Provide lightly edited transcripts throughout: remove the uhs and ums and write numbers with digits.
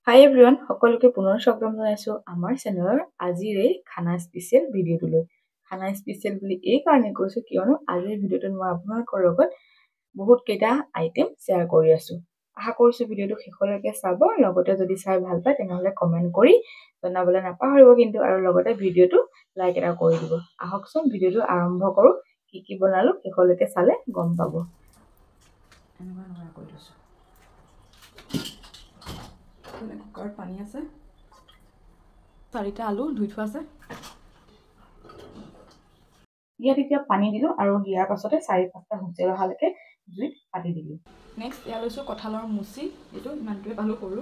হাই everyone, সকলোকে পুনৰ স্বাগতম জনাইছোঁ আমাৰ চেনেলৰ আজিৰ এই খানা স্পেচিয়েল ভিডিঅ'টোলৈ। খানা স্পেচিয়েল বুলি এই কাৰণে কৈছোঁ কিয়নো আজিৰ ভিডিঅ'টোত মই আপোনালোকৰ লগত বহুত কেইটা আইটেম শ্বেয়াৰ কৰি আছোঁ। আশা কৰিছোঁ ভিডিঅ'টো শেষলৈকে চাব, লগতে যদি চাই ভাল পায় তেনেহ'লে কমেণ্ট কৰি জনাবলৈ নাপাহৰিব কিন্তু, আৰু লগতে ভিডিঅ'টো লাইক এটা কৰি দিব। আহকচোন ভিডিঅ'টো আৰম্ভ কৰোঁ। কি বনালোঁ শেষলৈকে চালে গম পাব। এনেকুৱা কৰি লৈছোঁ। কুকাৰত পানী আছে, 4টা আলু ধুই থোৱা আছে। ইয়াত এতিয়া পানী দিলোঁ আৰু দিয়াৰ পাছতে 4-5টা হুইচেল অহালৈকে জুইত পাতি দিলোঁ। নেক্সট ইয়াত লৈছোঁ কঁঠালৰ মুচি, এইটো ইমানটোৱে পালোঁ সৰু।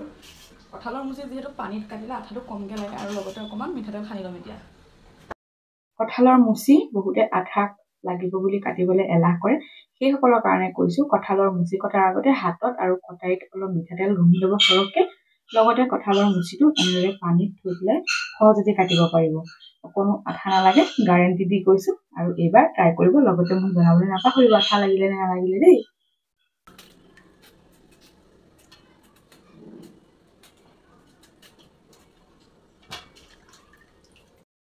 কঁঠালৰ মুচি যিহেতু পানীত কাটিলে আঠাটো কমকৈ লাগে আৰু লগতে অকণমান মিঠাতেল সানি ল'ম এতিয়া। কঁঠালৰ মুচি বহুতে আঠা লাগিব বুলি কাটিবলৈ এলাহ কৰে, সেইসকলৰ কাৰণে কৈছোঁ কঁঠালৰ মুচি কটাৰ আগতে হাতত আৰু কটাৰীত অলপ মিঠাতেল ঘঁহি ল'ব সৰহকৈ। লগতে কঁঠালৰ মুচিটো এনেদৰে পানীত থৈ পেলাই সহজতে কাটিব পাৰিব। অকণো আঠা নালাগে, গেৰাণ্টি দি কৈছোঁ। আৰু এইবাৰ ট্ৰাই কৰিব, লগতে মোক জনাবলৈ নাপাহৰিব আঠা লাগিলে নে নালাগিলে দেই।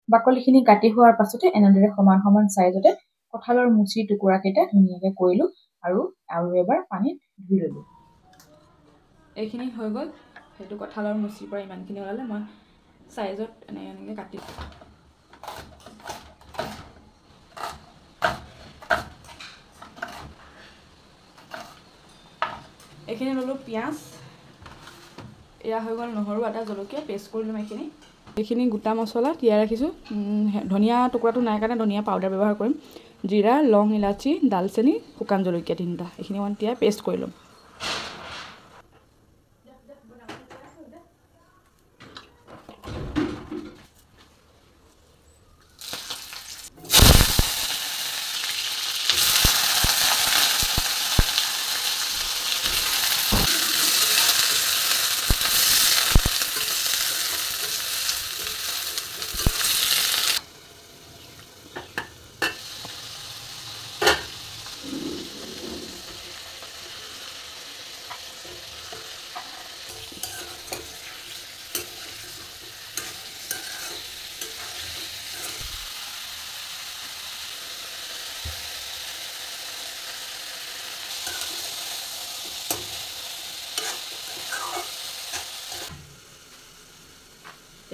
বাকলিখিনি কাটি হোৱাৰ পাছতে এনেদৰে সমান সমান চাইজতে কঁঠালৰ মুচিৰ টুকুৰাকেইটা ধুনীয়াকৈ কৰিলোঁ আৰু এবাৰ পানীত ধুই ল'লোঁ। এইখিনি হৈ গ'ল। সেইটো কঁঠালৰ মুচিৰ পৰা ইমানখিনি ওলালে, মই চাইজত এনেকৈ কাটি এইখিনি ল'লোঁ পিঁয়াজ, এয়া হৈ গ'ল নহৰু, আদা, জলকীয়া পেষ্ট কৰি ল'ম। এইখিনি গোটা মছলা তিয়াই ৰাখিছোঁ। ধনিয়া টুকুৰাটো নাই কাৰণে ধনিয়া পাউডাৰ ব্যৱহাৰ কৰিম। জিৰা, লং, ইলাচি, ডালচেনি, শুকান জলকীয়া 3টা, এইখিনি অকণ তিয়াই পেষ্ট কৰি ল'ম।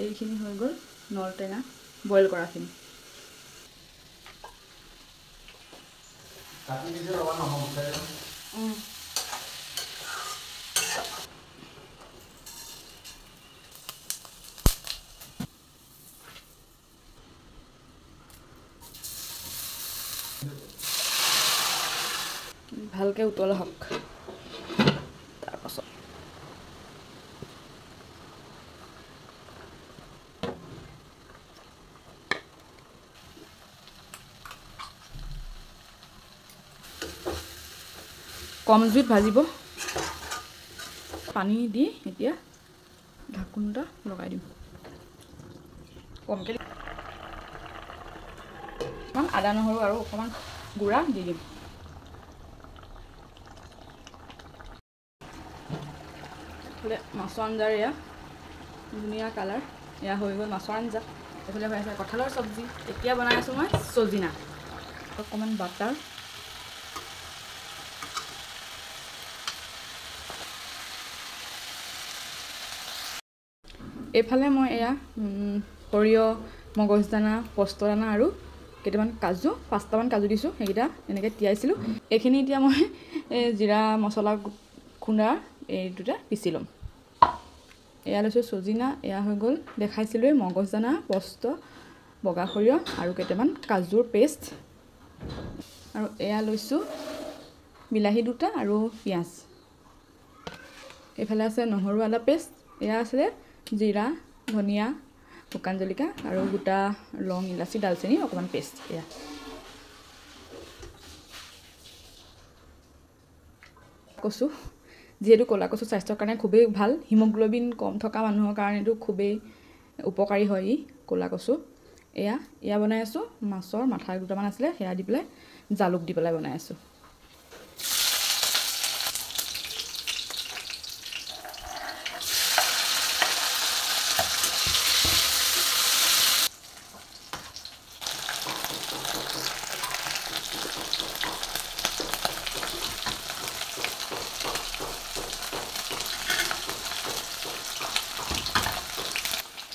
এইখিনি হৈ গ'ল নলটেঙা বইল কৰাখিনি। ভালকৈ উতল হওক। তাৰপাছত কম জুইত ভাজিব। পানী দি এতিয়া ঢাকোনটা লগাই দিম। কমকৈ অকণমান আদা নহৰু আৰু অকণমান গুড়া দি দিম। এইফালে মাছৰ আঞ্জাৰ এয়া ধুনীয়া কালাৰ, এয়া হৈ গ'ল মাছৰ আঞ্জা। এইফালে হৈ আছে কঁঠালৰ চব্জি। এতিয়া বনাই আছোঁ মই চজিনা। অকণমান বাটাৰ, এইফালে মই এয়া সৰিয়হ, মগজদানা, পস্তদানা আৰু কেইটামান কাজু, 5টামান কাজু দিছোঁ। সেইকেইটা এনেকৈ তিয়াইছিলোঁ। এইখিনি এতিয়া মই জিৰা মছলা খুন্দা এইটোতে পিচি ল'ম। এয়া লৈছোঁ চজিনা, এয়া হৈ গ'ল দেখাইছিলোঁৱেই মগজদানা, পস্ত, বগা সৰিয়হ আৰু কেইটামান কাজুৰ পেষ্ট। আৰু এয়া লৈছোঁ বিলাহী 2টা আৰু পিঁয়াজ। এইফালে আছে নহৰু আদা পেষ্ট। এয়া আছে জিৰা, ধনিয়া, শুকান জলকীয়া আৰু গোটা লং, ইলাচি, ডালচেনি অকণমান পেষ্ট। এয়া কচু, যিহেতু ক'লা কচু স্বাস্থ্যৰ কাৰণে খুবেই ভাল। হিমোগ্ল'বিন কম থকা মানুহৰ কাৰণেতো খুবেই উপকাৰী হয় ই ক'লা কচু। এয়া বনাই আছোঁ। মাছৰ মাথা 2টামান আছিলে, সেয়া দি পেলাই জালুক দি পেলাই বনাই আছোঁ।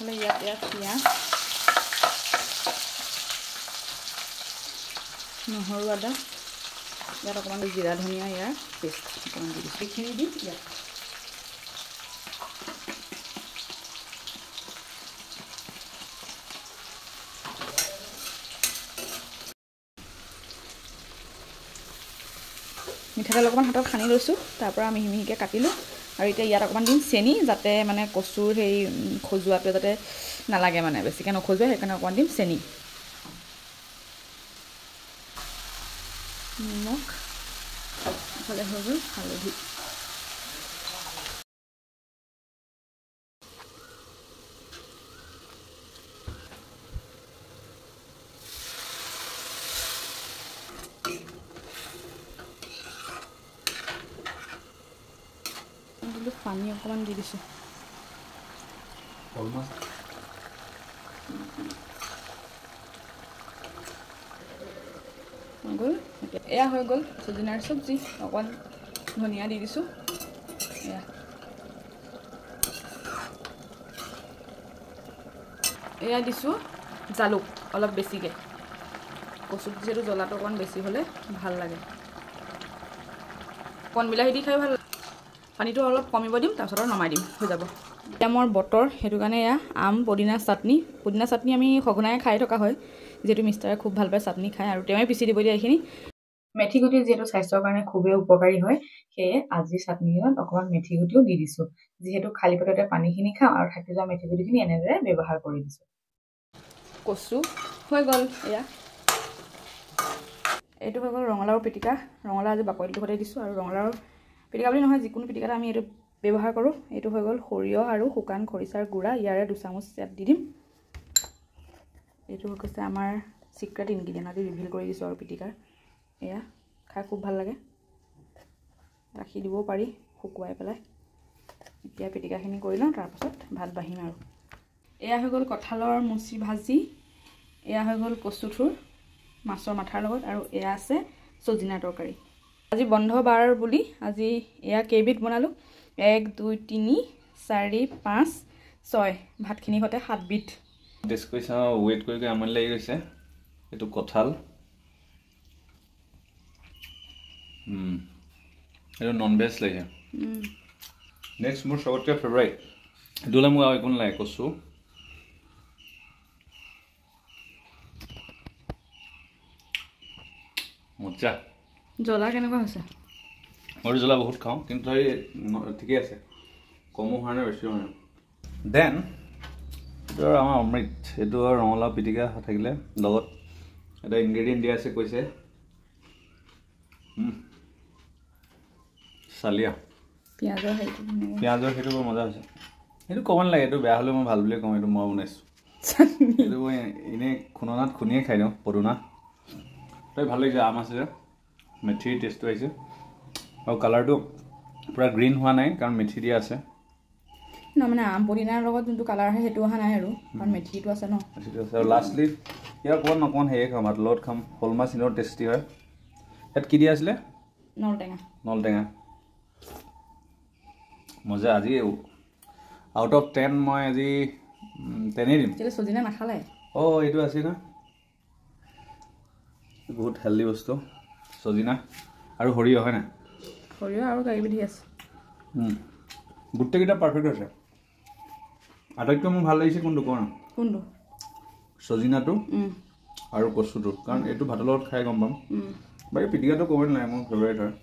ইফালে ইয়াত পিঁয়াজ নহৰু আদা ইয়াত অকণমান জিৰা ধনিয়া ইয়াৰ পেষ্ট অকণমান দি দিছোঁ এইখিনি দি ইয়াত মিঠাতেল অকণমান হাতত সানি লৈছোঁ তাৰপৰা মিহি মিহিকৈ কাটিলোঁ আৰু এতিয়া ইয়াত অকণমান দিম চেনি যাতে মানে কচুৰ সেই খজুৱাটো যাতে নালাগে মানে বেছিকৈ নখজুৱাই সেইকাৰণে অকণমান দিম চেনি নিমখ ইফালে হৈ গ'ল হালধি পানী অকণমান দি দিছোঁ গ'ল এয়া হৈ গ'ল সজিনাৰ চব্জি অকণমান ধনিয়া দি দিছোঁ এয়া দিছোঁ জালুক অলপ বেছিকৈ কচুত যিহেতু জ্বলাটো অকণমান বেছি হ'লে ভাল লাগে কণ বিলাহী দি খাই ভাল লাগে পানীটো অলপ কমিব দিম তাৰপিছত আৰু নমাই দিম হৈ যাব এতিয়া মোৰ বতৰ সেইটো কাৰণে এয়া আম পুদিনা চাটনি আমি সঘনাই খাই থকা হয় যিহেতু মিষ্টাৰে খুব ভাল পায় চাটনি খায় আৰু তেওঁৱে পিচি দিব দিয়ে এইখিনি মেথি গুটি যিহেতু স্বাস্থ্যৰ কাৰণে খুবেই উপকাৰী হয় সেয়ে আজি চাটনিত অকণমান মেথি গুটিও দি দিছোঁ যিহেতু খালী পেটতে পানীখিনি খাওঁ আৰু থাকি যোৱা মেথি গুটিখিনি এনেদৰে ব্যৱহাৰ কৰি দিছোঁ কচু হৈ গ'ল এয়া এইটো হৈ গ'ল ৰঙালাওৰ পিটিকা ৰঙালাও আজি বাকলিটো সদাই দিছোঁ আৰু ৰঙালাওৰ পিটিকা বুলি নহয় যিকোনো পিটিকাতে আমি এইটো ব্যৱহাৰ কৰোঁ এইটো হৈ গ'ল সৰিয়হ আৰু শুকান খৰিচাৰ গুড়া ইয়াৰে 2 চামুচ ইয়াত দি দিম এইটো হৈছে আমাৰ সিক্ৰেট ইনগ্ৰিডিয়েণ্ট আজি ৰিভিল কৰি দিছোঁ আৰু পিটিকাৰ এয়া খাই খুব ভাল লাগে ৰাখি দিবও পাৰি শুকুৱাই পেলাই এতিয়া পিটিকাখিনি কৰি লওঁ তাৰপাছত ভাত বাঢ়িম আৰু এয়া হৈ গ'ল কঁঠালৰ মুচি ভাজি এয়া হৈ গ'ল কচুথুৰ মাছৰ মাথাৰ লগত আৰু এয়া আছে সজিনা তৰকাৰী আজি বন্ধ বাৰ বুলি আজি এয়া কেইবিধ বনালোঁ 1 2 3 4 5 6 ভাতখিনি হতে 7 বিধ টেষ্ট কৰি চাওঁ ৱেইট কৰি আমনি লাগি গৈছে এইটো কঁঠাল এইটো নন ভেজ লাগে নেক্সট মোৰ সবতকৈ ফেভাৰিট এইটো হ'লে মোক আৰু একো নালাগে কচু মজা জ্বলা কেনেকুৱা হৈছে মই জ্বলা বহুত খাওঁ কিন্তু ঠিকেই আছে কমো হোৱা নাই বেছি হোৱা নাই দেন এইটো আৰু আমাৰ অমৃত এইটো আৰু ৰঙালাও পিটিকা থাকিলে লগত এটা ইনগ্ৰেডিয়েণ্ট দিয়া আছে কৈছে চালিয়া পিঁয়াজৰ সেইটো বৰ মজা হৈছে সেইটো ক'ব নালাগে এইটো বেয়া হ'লেও মই ভাল বুলিয়ে কওঁ এইটো মই বনাইছোঁ এইটো মই এনেই খুন্দনাত খুন্দিয়ে খাই দিওঁ পদুনা তই ভাল লাগিছে আম আছে যে মেথিৰ টেষ্টটো আহিছে আৰু কালাৰটো পূৰা গ্ৰীণ হোৱা নাই কাৰণ মেথি দিয়া আছে ন মানে আম পুদিনাৰ লগত যোনটো কালাৰ আহে সেইটো অহা নাই আৰু কাৰণ মেথিটো আছে ন মেথিটো আছে আৰু লাষ্টলি ইয়াৰ অকণমান নকণমান সেয়ে খাম ভাতৰ লগত খাম শ'ল মাছ এনেও টেষ্টি হয় ইয়াত কি দিয়া আছিলে নলটেঙা মজা আজি আউট অফ 10 মই আজি 10 দিম সজিনা নাখালে এইটো আছে না বহুত হেল্ডি বস্তু সজিনা আৰু সৰিয়হ হয় না সৰিয়হ আৰু কেইবিধি আছে গোটেইকেইটা পাৰফেক্ট আছে আটাইতকৈ মোৰ ভাল লাগিছে কোনটো সজিনাটো আৰু কচুটো কাৰণ এইটো ভাতৰ লগত খাই গম পাম বাকী পিটিকাটো ক'বই নালাগে মোৰ ফেভাৰিট হয়